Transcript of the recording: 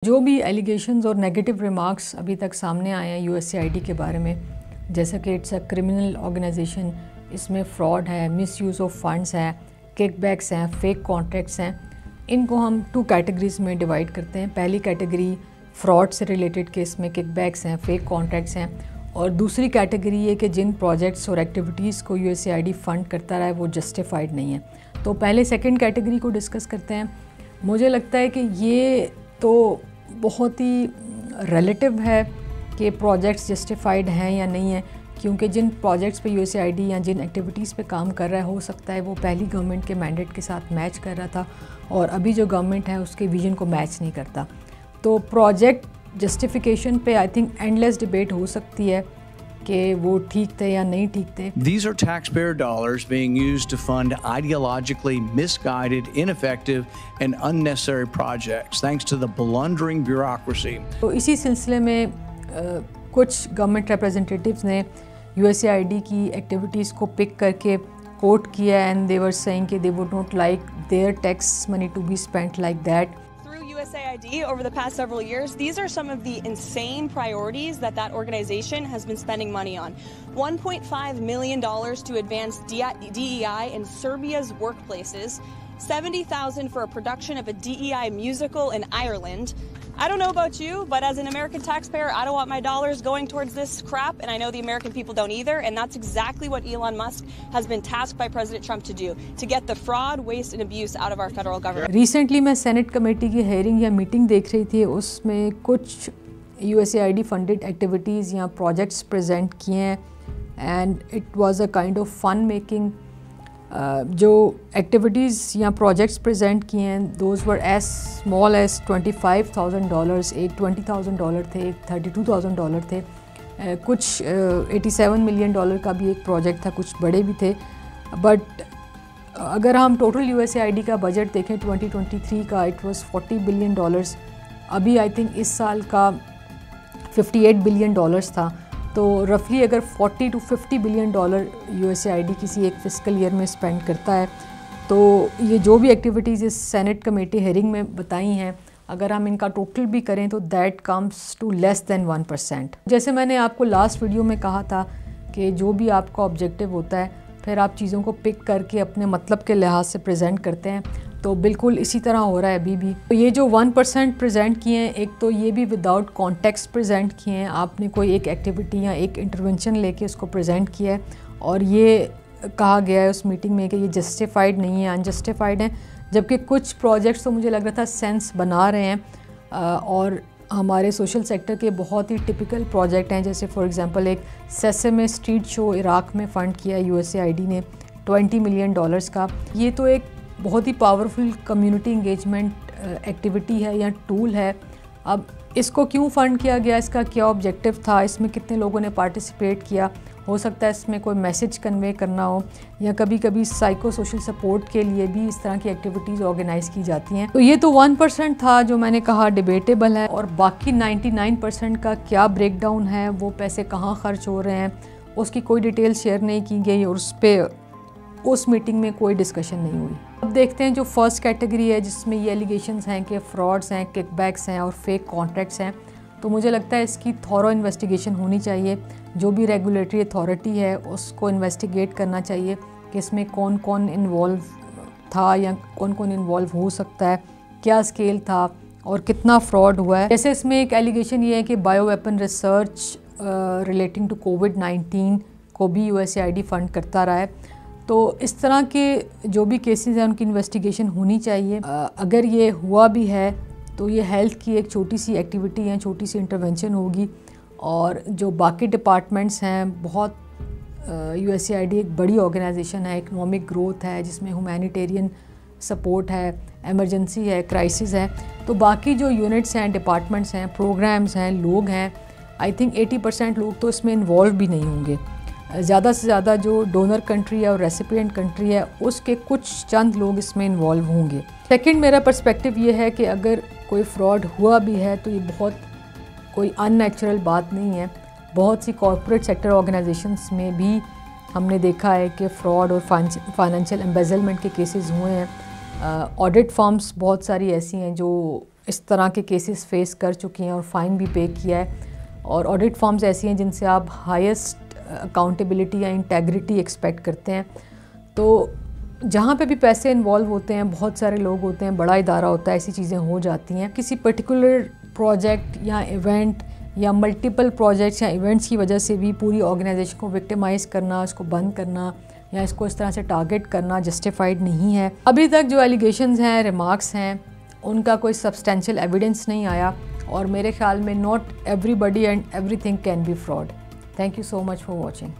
जो भी एलिगेशंस और नेगेटिव रिमार्क्स अभी तक सामने आए हैं यूएसएआईडी के बारे में, जैसा कि इट्स अ क्रिमिनल ऑर्गेनाइजेशन, इसमें फ्रॉड है, मिसयूज़ ऑफ फंड्स है, किकबैक्स हैं, फेक कॉन्ट्रैक्ट्स हैं, इनको हम 2 कैटेगरीज़ में डिवाइड करते हैं। पहली कैटेगरी फ्रॉड से रिलेटेड केस में किकबैक्स हैं, फेक कॉन्ट्रैक्ट्स हैं, और दूसरी कैटेगरी ये कि जिन प्रोजेक्ट्स और एक्टिविटीज़ को यूएसएआईडी फ़ंड करता रहा है वो जस्टिफाइड नहीं है। तो पहले सेकंड कैटेगरी को डिस्कस करते हैं। मुझे लगता है कि ये तो बहुत ही रिलेटिव है कि प्रोजेक्ट्स जस्टिफाइड हैं या नहीं है, क्योंकि जिन प्रोजेक्ट्स पे यूएसएआईडी या जिन एक्टिविटीज़ पे काम कर रहा है, हो सकता है वो पहली गवर्नमेंट के मैंडेट के साथ मैच कर रहा था और अभी जो गवर्नमेंट है उसके विजन को मैच नहीं करता। तो प्रोजेक्ट जस्टिफिकेशन पे आई थिंक एंडलेस डिबेट हो सकती है कि वो ठीक थे या नहीं ठीक थे। These are taxpayer dollars being used to fund ideologically misguided, ineffective and unnecessary projects thanks to the blundering bureaucracy. तो इसी सिलसिले में कुछ गवर्नमेंट रिप्रेजेंटेटिव्स ने यूएसएआईडी की एक्टिविटीज़ को पिक करके कोट किया एंड दे वर सेइंग कि they would not like their tax money to be spent like that. USAID over the past several years, these are some of the insane priorities that organization has been spending money on. $1.5 million to advance DEI in Serbia's workplaces, $70,000 for a production of a DEI musical in Ireland. I don't know about you, but as an American taxpayer, I don't want my dollars going towards this crap, and I know the American people don't either, and that's exactly what Elon Musk has been tasked by President Trump to do, to get the fraud, waste and abuse out of our federal government. Recently मैं Senate committee की hearing या meeting देख रही थी, उसमें कुछ USAID funded activities या projects present किए हैं and it was a kind of fun making. जो एक्टिविटीज़ या प्रोजेक्ट्स प्रेजेंट किए हैं those were as small as $25,000, एक $20,000 थे, एक $32,000 थे, कुछ $87 मिलियन का भी एक प्रोजेक्ट था, कुछ बड़े भी थे। बट अगर हम टोटल यूएसएआईडी का बजट देखें 2023 का, इट वाज $40 बिलियन। अभी आई थिंक इस साल का $58 बिलियन था। तो रफली अगर $40 to $50 बिलियन यूएसएआईडी किसी एक फिस्कल ईयर में स्पेंड करता है, तो ये जो भी एक्टिविटीज़ इस सेनेट कमेटी हेयरिंग में बताई हैं, अगर हम इनका टोटल भी करें तो that comes to less than 1%। जैसे मैंने आपको लास्ट वीडियो में कहा था कि जो भी आपका ऑब्जेक्टिव होता है, फिर आप चीज़ों को पिक करके अपने मतलब के लिहाज से प्रेजेंट करते हैं, तो बिल्कुल इसी तरह हो रहा है अभी भी। तो ये जो 1% प्रेजेंट किए हैं, एक तो ये भी विदाउट कॉन्टेक्स्ट प्रेजेंट किए हैं, आपने कोई एक एक्टिविटी या एक इंटरवेंशन लेके उसको प्रेजेंट किया है और ये कहा गया है उस मीटिंग में कि ये जस्टिफाइड नहीं है, अनजस्टिफाइड है। जबकि कुछ प्रोजेक्ट्स तो मुझे लग रहा था सेंस बना रहे हैं और हमारे सोशल सेक्टर के बहुत ही टिपिकल प्रोजेक्ट हैं। जैसे फॉर एग्जांपल एक सेसेमे स्ट्रीट शो इराक में फ़ंड किया यूएसएआईडी ने $20 मिलियन का। ये तो एक बहुत ही पावरफुल कम्युनिटी इंगेजमेंट एक्टिविटी है या टूल है। अब इसको क्यों फ़ंड किया गया, इसका क्या ऑब्जेक्टिव था, इसमें कितने लोगों ने पार्टिसिपेट किया, हो सकता है इसमें कोई मैसेज कन्वे करना हो, या कभी कभी साइको सोशल सपोर्ट के लिए भी इस तरह की एक्टिविटीज़ ऑर्गेनाइज़ की जाती हैं। तो ये तो 1% था जो मैंने कहा डिबेटेबल है, और बाकी 99% का क्या ब्रेकडाउन है, वो पैसे कहाँ खर्च हो रहे हैं, उसकी कोई डिटेल शेयर नहीं की गई और उस मीटिंग में कोई डिस्कशन नहीं हुई। अब देखते हैं जो फर्स्ट कैटेगरी है जिसमें ये एलिगेशंस हैं कि फ्रॉड्स हैं, किकबैक्स हैं और फेक कॉन्ट्रैक्ट्स हैं। तो मुझे लगता है इसकी थॉरो इन्वेस्टिगेशन होनी चाहिए। जो भी रेगुलेटरी अथॉरिटी है उसको इन्वेस्टिगेट करना चाहिए कि इसमें कौन कौन इन्वॉल्व था या कौन कौन इन्वॉल्व हो सकता है, क्या स्केल था और कितना फ्रॉड हुआ है। जैसे इसमें एक एलिगेशन ये है कि bio weapon research relating to कोविड-19 को भी यूएसएआईडी फ़ंड करता रहा है। तो इस तरह के जो भी केसेस हैं उनकी इन्वेस्टिगेशन होनी चाहिए। अगर ये हुआ भी है तो ये हेल्थ की एक छोटी सी एक्टिविटी है, छोटी सी इंटरवेंशन होगी, और जो बाकी डिपार्टमेंट्स हैं, बहुत यूएसएआईडी एक बड़ी ऑर्गेनाइजेशन है, इकोनॉमिक ग्रोथ है, जिसमें ह्यूमैनिटेरियन सपोर्ट है, एमरजेंसी है, क्राइसिस है। तो बाकी जो यूनिट्स हैं, डिपार्टमेंट्स हैं, प्रोग्राम्स हैं, लोग हैं, आई थिंक 80% लोग तो इसमें इन्वॉल्व भी नहीं होंगे। ज़्यादा से ज़्यादा जो डोनर कंट्री है और रेसिपिएंट कंट्री है उसके कुछ चंद लोग इसमें इन्वॉल्व होंगे। सेकंड मेरा पर्सपेक्टिव ये है कि अगर कोई फ्रॉड हुआ भी है तो ये बहुत कोई अननेचुरल बात नहीं है। बहुत सी कॉर्पोरेट सेक्टर ऑर्गेनाइजेशंस में भी हमने देखा है कि फ़्रॉड और फाइनेंशियल एम्बेजलमेंट के केसेस हुए हैं। ऑडिट फर्म्स बहुत सारी ऐसी हैं जो इस तरह के केसेस फेस कर चुकी हैं और फ़ाइन भी पे किया है। और ऑडिट फर्म्स ऐसी हैं जिनसे आप हाईएस्ट अकाउंटेबिलिटी या इंटेग्रिटी एक्सपेक्ट करते हैं। तो जहाँ पे भी पैसे इन्वॉल्व होते हैं, बहुत सारे लोग होते हैं, बड़ा इदारा होता है, ऐसी चीज़ें हो जाती हैं। किसी पर्टिकुलर प्रोजेक्ट या इवेंट या मल्टीपल प्रोजेक्ट्स या इवेंट्स की वजह से भी पूरी ऑर्गेनाइजेशन को विक्टिमाइज़ करना, इसको बंद करना या इसको इस तरह से टारगेट करना जस्टिफाइड नहीं है। अभी तक जो एलिगेशंस हैं, रिमार्क्स हैं, उनका कोई सब्सटेंशियल एविडेंस नहीं आया और मेरे ख्याल में not everybody and everything can be fraud. Thank you so much for watching.